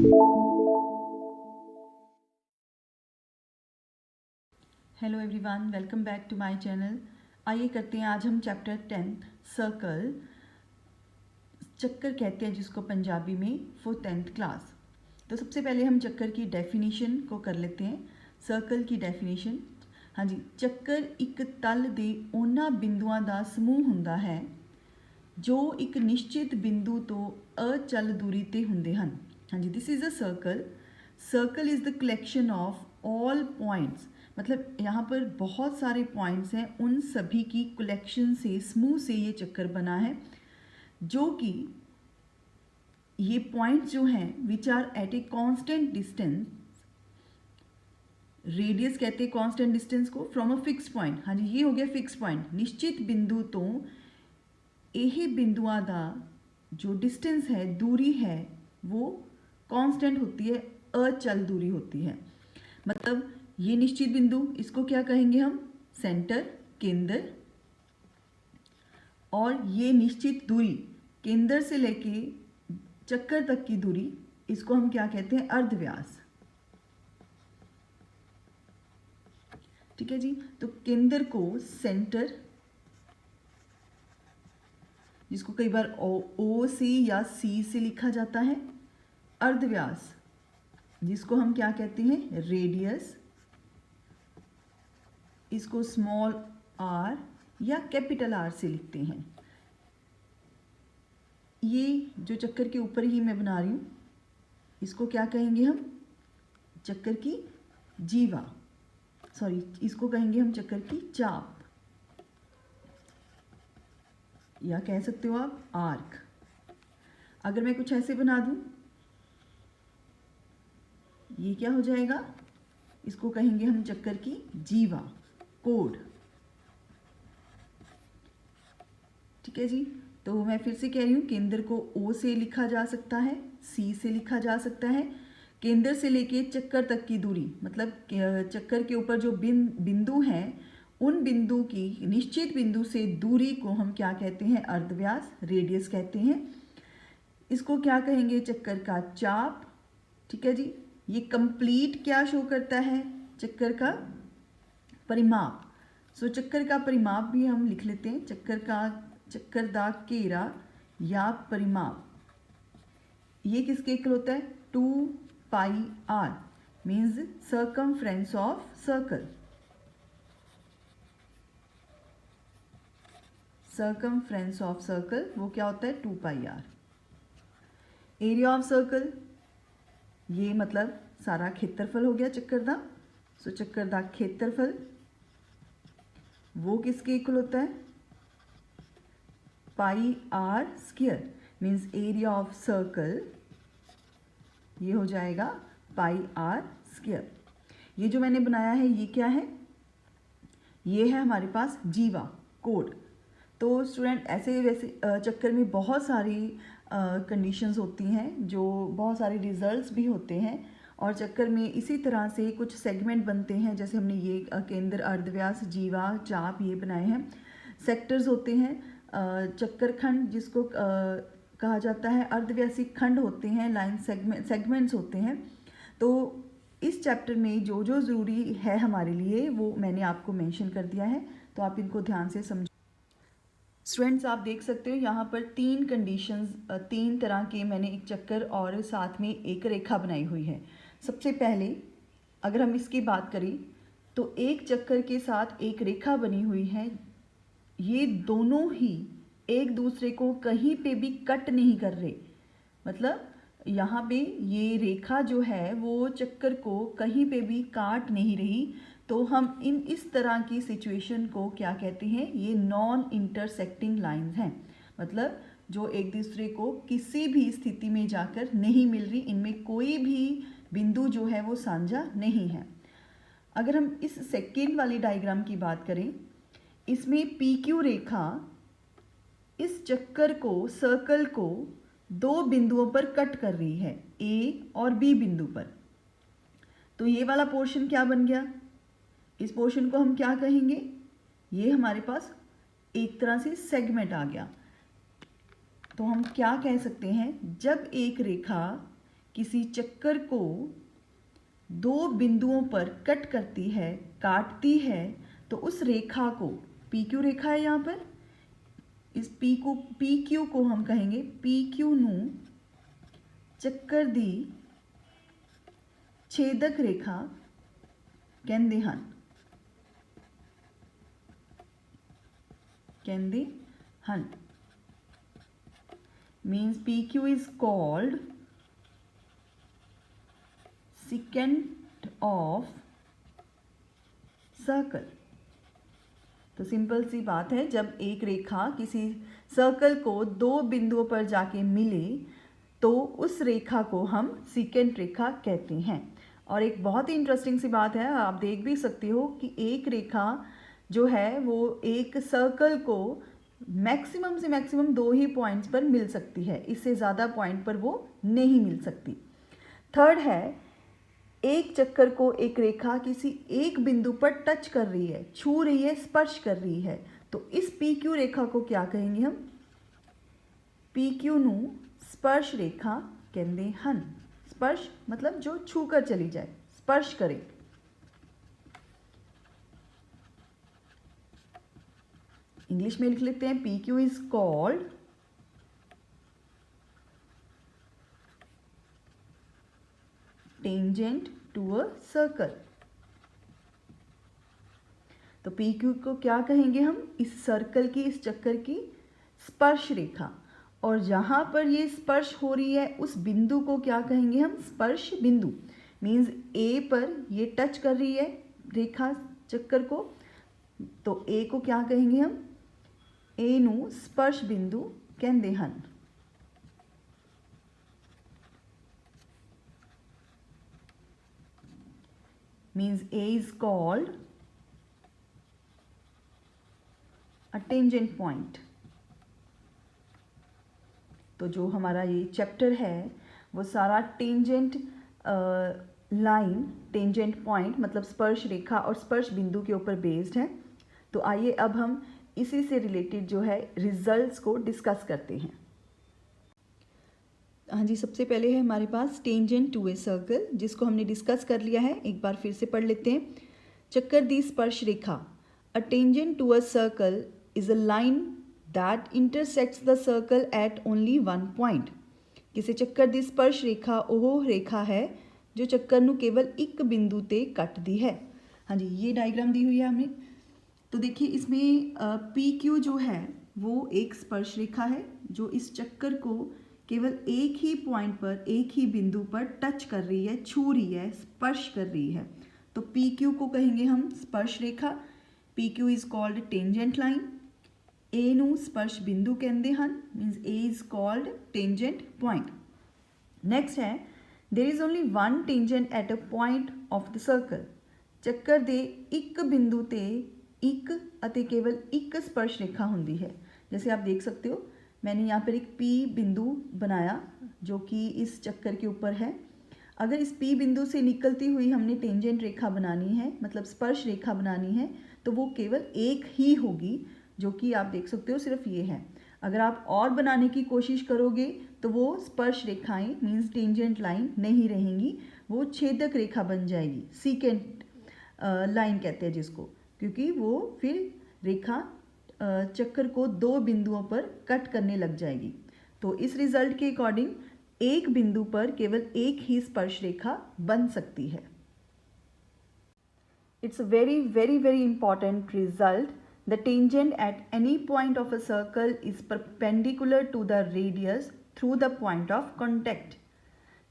Hello everyone, welcome back to my channel. आइए करते हैं आज हम चैप्टर 10th सर्कल, चक्कर कहते हैं जिसको पंजाबी में, फॉर 10th क्लास। तो सबसे पहले हम चक्कर की डेफिनेशन को कर लेते हैं। सर्कल की डेफिनेशन, हाँ जी, ਚੱਕਰ ਇੱਕ ਤਲ ਦੇ ਉਹਨਾਂ ਬਿੰਦੂਆਂ ਦਾ ਸਮੂਹ ਹੁੰਦਾ ਹੈ ਜੋ ਇੱਕ ਨਿਸ਼ਚਿਤ ਬਿੰਦੂ ਤੋਂ ਅਚਲ ਦੂਰੀ ਤੇ ਹੁੰਦੇ ਹਨ। हाँ जी, this is a circle. Circle is the collection of all points, मतलब यहाँ पर बहुत सारे पॉइंट्स हैं, उन सभी की कलेक्शन से, समूह से ये चक्कर बना है, जो कि ये पॉइंट्स जो हैं which are at a constant distance, radius कहते हैं कांस्टेंट डिस्टेंस को, फ्रॉम अ फिक्स पॉइंट। हाँ जी, ये हो गया फिक्स पॉइंट। निश्चित बिंदु तो यही बिंदुआं दा जो डिस्टेंस है, दूरी है, वो कांस्टेंट होती है, अचल दूरी होती है। मतलब ये निश्चित बिंदु, इसको क्या कहेंगे हम, सेंटर, केंद्र, और ये निश्चित दूरी केंद्र से लेके चक्कर तक की दूरी, इसको हम क्या कहते हैं, अर्धव्यास। ठीक है जी। तो केंद्र को सेंटर, जिसको कई बार ओ से या सी से लिखा जाता है, अर्धव्यास जिसको हम क्या कहते हैं, रेडियस, इसको स्मॉल आर या कैपिटल आर से लिखते हैं। ये जो चक्कर के ऊपर ही मैं बना रही हूँ, इसको क्या कहेंगे हम, चक्कर की जीवा, सॉरी, इसको कहेंगे हम चक्कर की चाप, या कह सकते हो आप आर्क। अगर मैं कुछ ऐसे बना दूं, ये क्या हो जाएगा, इसको कहेंगे हम चक्कर की जीवा, कोड। ठीक है जी। तो मैं फिर से कह रही हूँ, केंद्र को ओ से लिखा जा सकता है, सी से लिखा जा सकता है। केंद्र से लेके चक्कर तक की दूरी, मतलब चक्कर के ऊपर जो बिंदु हैं, उन बिंदु की, निश्चित बिंदु से दूरी को हम क्या कहते हैं, अर्धव्यास, रेडियस कहते हैं। इसको क्या कहेंगे, चक्कर का चाप। ठीक है जी। ये कंप्लीट क्या शो करता है, चक्कर का परिमाप। सो चक्कर का परिमाप भी हम लिख लेते हैं, चक्कर दा घेरा या परिमाप। ये किसके इक्वल होता है, 2 pi r, means circumference of circle. Circumference of circle वो क्या होता है, 2 pi r. Area of circle, ये मतलब सारा खेत्रफल हो गया चक्कर दा। सो चक्कर दा खेत्रफल वो किसके इक्वल होता है, pi r square, means area of circle ये हो जाएगा पाई आर स्क्वायर। ये जो मैंने बनाया है ये क्या है, ये है हमारे पास जीवा, कोड। तो स्टूडेंट, ऐसे वैसे चक्कर में बहुत सारी कंडीशंस होती हैं, जो बहुत सारे रिजल्ट्स भी होते हैं, और चक्कर में इसी तरह से कुछ सेगमेंट बनते हैं। जैसे हमने ये केंद्र, अर्धव्यास, जीवा, चाप ये बनाए हैं। सेक्टर्स होते हैं, चक्कर खंड जिसको कहा जाता है, अर्धव्यासी खंड होते हैं, लाइन सेगमेंट्स होते हैं। तो इस चैप्टर में जो जो ज़रूरी है हमारे लिए वो मैंने आपको मेंशन कर दिया है, तो आप इनको ध्यान से समझ। स्टूडेंट्स, आप देख सकते हो यहाँ पर 3 कंडीशंस, 3 तरह के मैंने एक चक्कर और साथ में एक रेखा बनाई हुई है। सबसे पहले अगर हम इसकी बात करें तो एक चक्कर के साथ एक रेखा बनी हुई है, ये दोनों ही एक दूसरे को कहीं पे भी कट नहीं कर रहे। मतलब यहाँ पे ये रेखा जो है वो चक्कर को कहीं पे भी काट नहीं रही। तो हम इस तरह की सिचुएशन को क्या कहते हैं, ये नॉन इंटरसेक्टिंग लाइंस हैं। मतलब जो एक दूसरे को किसी भी स्थिति में जाकर नहीं मिल रही, इनमें कोई भी बिंदु जो है वो साझा नहीं है। अगर हम इस सेकेंड वाली डायग्राम की बात करें, इसमें पी क्यू रेखा इस चक्कर को, सर्कल को 2 बिंदुओं पर कट कर रही है, ए और बी बिंदु पर। तो ये वाला पोर्शन क्या बन गया, इस पोर्शन को हम क्या कहेंगे, ये हमारे पास एक तरह से सेगमेंट आ गया। तो हम क्या कह सकते हैं, जब एक रेखा किसी चक्कर को दो बिंदुओं पर कट करती है, काटती है, तो उस रेखा को, पी क्यू रेखा है यहाँ पर, इस पी क्यू को हम कहेंगे पी क्यू नू चक्कर दी छेदक रेखा कहते हैं। means PQ is called secant of circle। तो सिंपल सी बात है, जब एक रेखा किसी सर्कल को दो बिंदुओं पर जाके मिले तो उस रेखा को हम सीकेंट रेखा कहते हैं। और एक बहुत ही इंटरेस्टिंग सी बात है, आप देख भी सकते हो कि एक रेखा जो है वो एक सर्कल को मैक्सिमम से मैक्सिमम 2 ही पॉइंट्स पर मिल सकती है, इससे ज़्यादा पॉइंट पर वो नहीं मिल सकती। थर्ड है, एक चक्कर को एक रेखा किसी एक बिंदु पर टच कर रही है, छू रही है, स्पर्श कर रही है, तो इस पी क्यू रेखा को क्या कहेंगे हम? पी क्यू नू स्पर्श रेखा कहते हैं। स्पर्श मतलब जो छू कर चली जाए, स्पर्श करे। इंग्लिश में लिख लेते हैं, P Q is called tangent to a circle. तो पी क्यू को क्या कहेंगे हम? इस सर्कल की, इस चक्कर की स्पर्श रेखा। और जहां पर ये स्पर्श हो रही है उस बिंदु को क्या कहेंगे हम? स्पर्श बिंदु। मीन्स ए पर ये टच कर रही है रेखा चक्कर को, तो ए को क्या कहेंगे हम? ए नू स्पर्श बिंदु कहते हैं। means A is called a tangent point। तो जो हमारा ये चैप्टर है वो सारा टेंजेंट लाइन, टेंजेंट पॉइंट मतलब स्पर्श रेखा और स्पर्श बिंदु के ऊपर बेस्ड है। तो आइए अब हम इसी से रिलेटेड जो है रिजल्ट्स को डिस्कस करते हैं। हाँ जी, सबसे पहले है हमारे पास टेंजेंट टू ए सर्कल, जिसको हमने डिस्कस कर लिया है, एक बार फिर से पढ़ लेते हैं। चक्कर दी स्पर्श रेखा। A tangent to a circle is a line that intersects the circle at only one point. किसी चक्कर दी स्पर्श रेखा ਉਹ रेखा है जो चक्कर ਨੂੰ केवल एक बिंदु ते ਕੱਟਦੀ है। हाँ जी, ये डायग्राम दी हुई है हमें। तो देखिए इसमें पी क्यू जो है वो एक स्पर्श रेखा है जो इस चक्कर को केवल एक ही पॉइंट पर, एक ही बिंदु पर टच कर रही है, छू रही है, स्पर्श कर रही है। तो पी क्यू को कहेंगे हम स्पर्श रेखा। P Q is called tangent line. A नू स्पर्श बिंदु कहते हैं, means A is called tangent point. Next है, there is only one tangent at a point of the circle. ਚੱਕਰ ਦੇ ਇੱਕ ਬਿੰਦु ਤੇ ਇੱਕ ਅਤੇ केवल एक स्पर्श रेखा होती है। जैसे आप देख सकते हो, मैंने यहाँ पर एक P बिंदु बनाया जो कि इस चक्कर के ऊपर है। अगर इस P बिंदु से निकलती हुई हमने टेंजेंट रेखा बनानी है, मतलब स्पर्श रेखा बनानी है, तो वो केवल एक ही होगी, जो कि आप देख सकते हो सिर्फ ये है। अगर आप और बनाने की कोशिश करोगे तो वो स्पर्श रेखाएं मीन्स टेंजेंट लाइन नहीं रहेंगी, वो छेदक रेखा बन जाएगी, सीकेंट लाइन कहते हैं जिसको, क्योंकि वो फिर रेखा चक्कर को दो बिंदुओं पर कट करने लग जाएगी। तो इस रिजल्ट के अकॉर्डिंग एक बिंदु पर केवल एक ही स्पर्श रेखा बन सकती है। It's a very very very important result. The tangent at any point of a circle is perpendicular to the radius through the point of contact.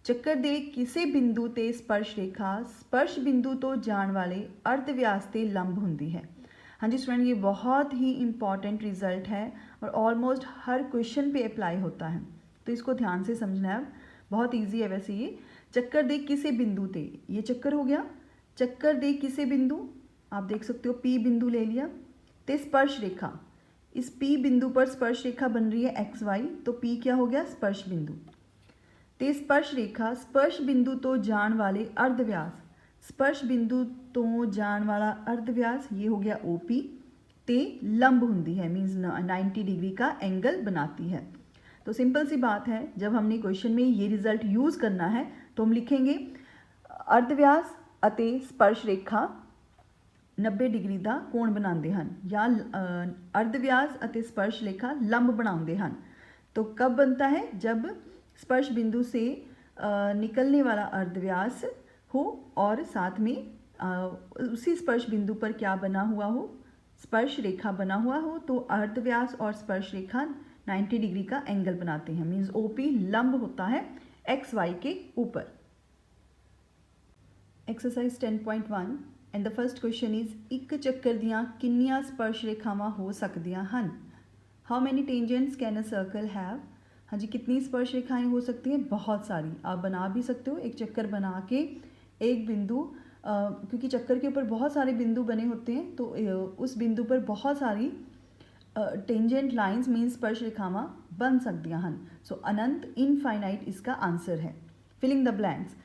ਚੱਕਰ ਦੇ ਕਿਸੇ ਬਿੰਦੂ ਤੇ स्पर्श रेखा स्पर्श बिंदु तो जान वाले अर्ध व्यास के लंब होती है। हाँ जी स्टूडेंट, ये बहुत ही इंपॉर्टेंट रिजल्ट है और ऑलमोस्ट हर क्वेश्चन पे अप्लाई होता है, तो इसको ध्यान से समझना है। बहुत ईजी है वैसे ये। ਚੱਕਰ ਦੇ किसी बिंदु ते, ये चक्कर हो गया, ਚੱਕਰ ਦੇ किसी बिंदु, आप देख सकते हो P बिंदु ले लिया, तो स्पर्श रेखा, इस P बिंदु पर स्पर्श रेखा बन रही है XY, तो P क्या हो गया? स्पर्श बिंदु। ते स्पर्श रेखा स्पर्श बिंदु तो जान वाले अर्ध व्यास, स्पर्श बिंदु तो जान वाला अर्ध व्यास ये हो गया OP, ते लंब होती है, मीन्स 90 डिग्री का एंगल बनाती है। तो सिंपल सी बात है, जब हमने क्वेश्चन में ये रिजल्ट यूज़ करना है तो हम लिखेंगे अर्धव्यास ਅਤੇ स्पर्श रेखा 90 डिग्री का कोण बनाते हैं, या अर्धव्यास ਅਤੇ स्पर्श रेखा लंब बनाते हैं। तो कब बनता है? जब स्पर्श बिंदु से निकलने वाला अर्धव्यास हो और साथ में उसी स्पर्श बिंदु पर क्या बना हुआ हो, स्पर्श रेखा बना हुआ हो, तो अर्धव्यास और स्पर्श रेखा 90 डिग्री का एंगल बनाते हैं। मीन्स OP लंब होता है XY के ऊपर। Exercise 10.1 and the first question is एक चक्कर दियाँ किन्नियां स्पर्श रेखावां हो सकदियां हन। How many tangents can a circle have. हाँ जी, कितनी स्पर्श रेखाएं हो सकती हैं? बहुत सारी। आप बना भी सकते हो, एक चक्कर बना के एक बिंदु, क्योंकि चक्कर के ऊपर बहुत सारे बिंदु बने होते हैं, तो उस बिंदु पर बहुत सारी टेंजेंट लाइंस मीन्स स्पर्श रेखावां बन सकदियां हन। सो अनंत, इनफाइनाइट इसका आंसर है। Filling the blanks.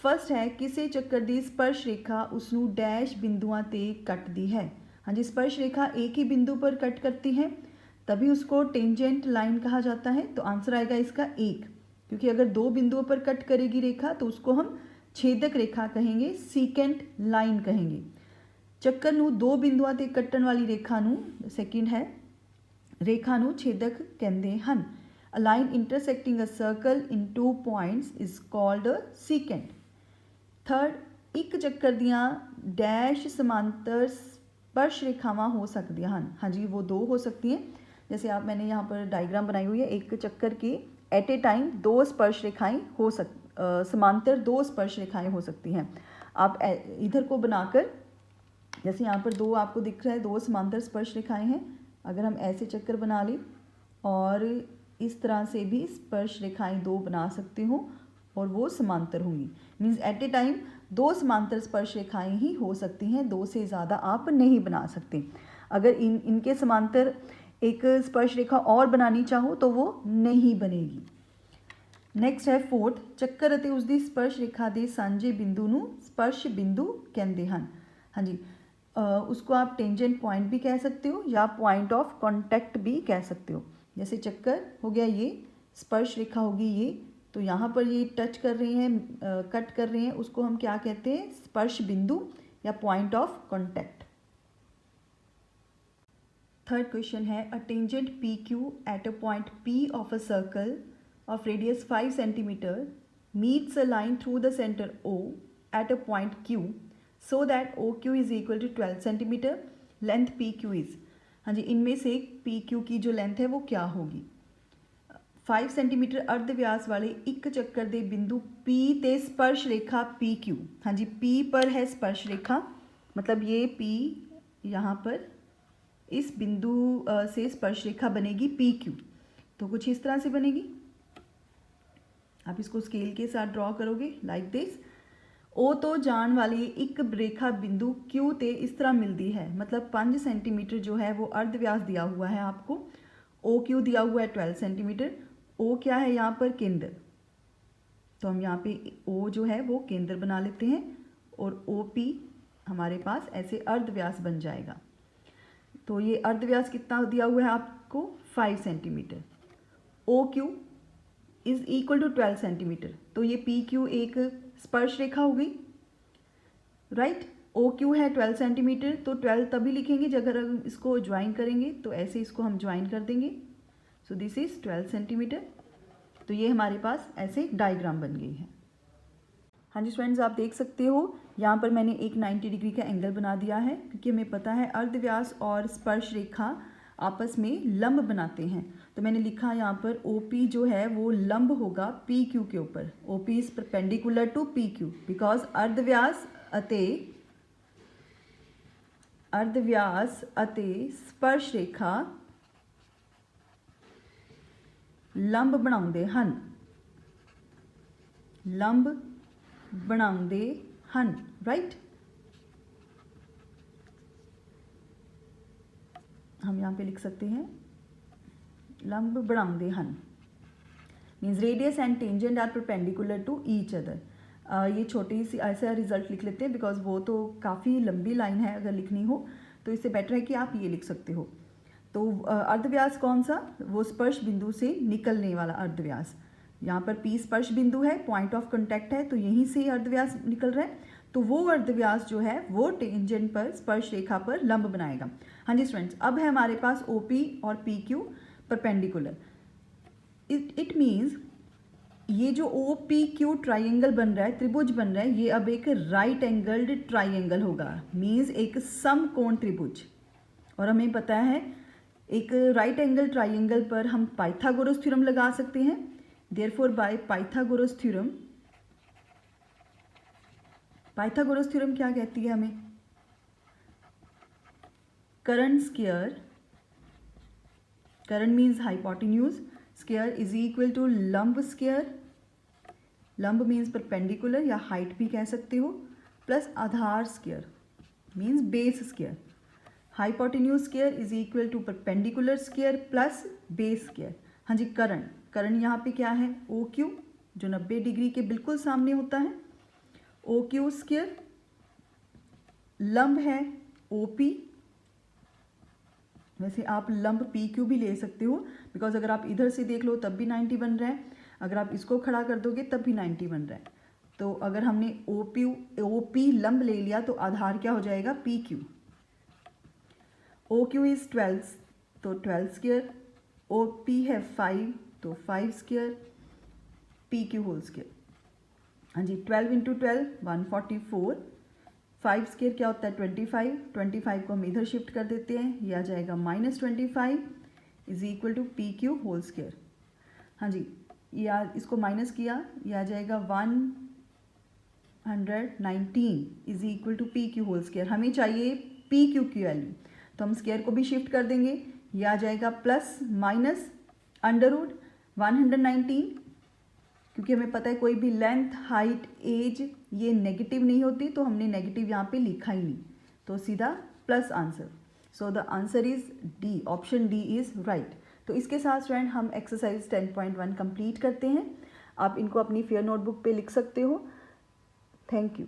फर्स्ट है किसी चक्कर की स्पर्श रेखा उसनू डैश बिंदुआं ते कटती है। हाँ जी, स्पर्श रेखा एक ही बिंदु पर कट करती है, तभी उसको टेंजेंट लाइन कहा जाता है। तो आंसर आएगा इसका 1, क्योंकि अगर 2 बिंदुओं पर कट करेगी रेखा तो उसको हम छेदक रेखा कहेंगे, सीकेंट लाइन कहेंगे। चक्कर नू 2 बिंदुआं ते कट्टण वाली रेखा नू, सेकंड है, रेखा नू छेदक कहते हैं। A line intersecting a circle in 2 points is called a secant. Third, एक चक्कर दियाँ डैश समांतर स्पर्श रेखावां हो सकती हैं। हाँ जी, वो 2 हो सकती हैं। जैसे आप, मैंने यहाँ पर डायग्राम बनाई हुई है, एक चक्कर के एट ए टाइम 2 स्पर्श रेखाएं हो समांतर 2 स्पर्श रेखाएं हो सकती हैं। आप इधर को बनाकर, जैसे यहाँ पर 2 आपको दिख रहा है, 2 समांतर स्पर्श रेखाएं हैं। अगर हम ऐसे चक्कर बना लें और इस तरह से भी स्पर्श रेखाएं 2 बना सकते हो और वो समांतर होंगी। मीन्स एट ए टाइम 2 समांतर स्पर्श रेखाएं ही हो सकती हैं, 2 से ज़्यादा आप नहीं बना सकते। अगर इनके समांतर एक स्पर्श रेखा और बनानी चाहो तो वो नहीं बनेगी। नेक्स्ट है फोर्थ, चक्कर ਅਤੇ उसकी स्पर्श रेखा के सांझे बिंदु नू स्पर्श बिंदु कहते हैं। हाँ जी, उसको आप टेंजेंट पॉइंट भी कह सकते हो या पॉइंट ऑफ कॉन्टैक्ट भी कह सकते हो। जैसे चक्कर हो गया ये, स्पर्श रेखा होगी ये, तो यहाँ पर ये टच कर रहे हैं, कट कर रहे हैं, उसको हम क्या कहते हैं? स्पर्श बिंदु या point of contact. Third question है a tangent PQ at a point P of a circle of radius 5 centimetre meets a line through the centre O at a point Q so that OQ is equal to 12 centimetre, length PQ is. हाँ जी, इनमें से PQ की जो length है वो क्या होगी? 5 सेंटीमीटर अर्धव्यास वाले एक चक्कर दे बिंदु P ते स्पर्श रेखा PQ। हाँ जी, P पर है स्पर्श रेखा, मतलब ये P यहाँ पर इस बिंदु से स्पर्श रेखा बनेगी PQ। तो कुछ इस तरह से बनेगी। आप इसको स्केल के साथ ड्रॉ करोगे लाइक दिस। O तो जान वाली एक रेखा बिंदु Q ते इस तरह मिलती है, मतलब 5 सेंटीमीटर जो है वो अर्धव्यास दिया हुआ है आपको, OQ दिया हुआ है 12 सेंटीमीटर। O क्या है यहाँ पर? केंद्र। तो हम यहाँ पे O जो है वो केंद्र बना लेते हैं और OP हमारे पास ऐसे अर्धव्यास बन जाएगा। तो ये अर्धव्यास कितना दिया हुआ है आपको? 5 centimetre. OQ is equal to 12 centimetre, तो ये PQ एक स्पर्श रेखा हो गई, राइट। OQ है 12 सेंटीमीटर, तो 12 तभी लिखेंगे जब अगर हम इसको ज्वाइन करेंगे, तो ऐसे इसको हम ज्वाइन कर देंगे। So this is 12 centimetre. तो ये हमारे पास ऐसे डायग्राम बन गई है। हाँ जी स्टूडेंट्स, आप देख सकते हो यहाँ पर मैंने एक 90 डिग्री का एंगल बना दिया है, क्योंकि हमें पता है अर्धव्यास और स्पर्श रेखा आपस में लंब बनाते हैं। तो मैंने लिखा यहाँ पर OP जो है वो लंब होगा PQ के ऊपर। OP is perpendicular to PQ because अर्धव्यास अते स्पर्श रेखा लंब बनाते हैं, लंब बनाते हैं, राइट। हम यहाँ पे लिख सकते हैं लंब बनाते हैं, means radius and tangent are perpendicular to each other. ये छोटी सी ऐसा रिजल्ट लिख लेते हैं बिकॉज वो तो काफ़ी लंबी लाइन है, अगर लिखनी हो तो इससे बेटर है कि आप ये लिख सकते हो। तो अर्धव्यास कौन सा, वो स्पर्श बिंदु से निकलने वाला अर्धव्यास। यहाँ पर P स्पर्श बिंदु है, पॉइंट ऑफ कांटेक्ट है, तो यहीं से ही अर्धव्यास निकल रहा है। तो वो अर्धव्यास जो है वो टेंजेंट पर, स्पर्श रेखा पर लंब बनाएगा। हाँ जी स्टूडेंट्स, अब है हमारे पास OP और PQ परपेंडिकुलर। इट मीन्स ये जो OPQ ट्राइंगल बन रहा है, त्रिभुज बन रहा है, ये अब एक राइट एंगल्ड ट्राइंगल होगा, मीन्स एक समकोण त्रिभुज। और हमें पता है एक राइट एंगल ट्राइंगल पर हम पाइथागोरस थ्योरम लगा सकते हैं। Therefore by Pythagoras theorem, Pythagoras theorem क्या कहती है हमें, करण स्क्वायर, करण means hypotenuse, square is equal to लंब स्क्वायर, लंब मीन्स परपेंडिकुलर या हाइट भी कह सकते हो, प्लस आधार square means base square. Hypotenuse square is equal to perpendicular square plus base square. हाँ जी, करण, करण यहाँ पे क्या है, OQ जो 90 डिग्री के बिल्कुल सामने होता है, OQ स्क्वायर, लंब है OP, वैसे आप लंब PQ भी ले सकते हो, बिकॉज अगर आप इधर से देख लो तब भी 90 बन रहा है, अगर आप इसको खड़ा कर दोगे तब भी 90 बन रहा है। तो अगर हमने OP लंब ले लिया तो आधार क्या हो जाएगा, PQ। OQ इज 12 तो 12 स्क्वायर, OP है 5 तो 5 स्क्वायर, PQ होल स्क्वायर। हाँ जी, 12 इंटू 12 144, 5 स्क्वायर क्या होता है 25, 25 को हम इधर शिफ्ट कर देते हैं, ये आ जाएगा -25 is equal to PQ whole square. हाँ जी, ये इसको माइनस किया, ये आ जाएगा 119 is equal to PQ whole square. हमें चाहिए PQ की वैल्यू, तो हम स्क्वायर को भी शिफ्ट कर देंगे, ये आ जाएगा प्लस माइनस अंडर रूट 119, क्योंकि हमें पता है कोई भी लेंथ, हाइट, एज ये नेगेटिव नहीं होती, तो हमने नेगेटिव यहाँ पे लिखा ही नहीं, तो सीधा plus answer. So the answer is D, option D is right. तो इसके साथ स्टूडेंट हम एक्सरसाइज 10.1 कंप्लीट करते हैं। आप इनको अपनी फेयर नोटबुक पे लिख सकते हो। Thank you.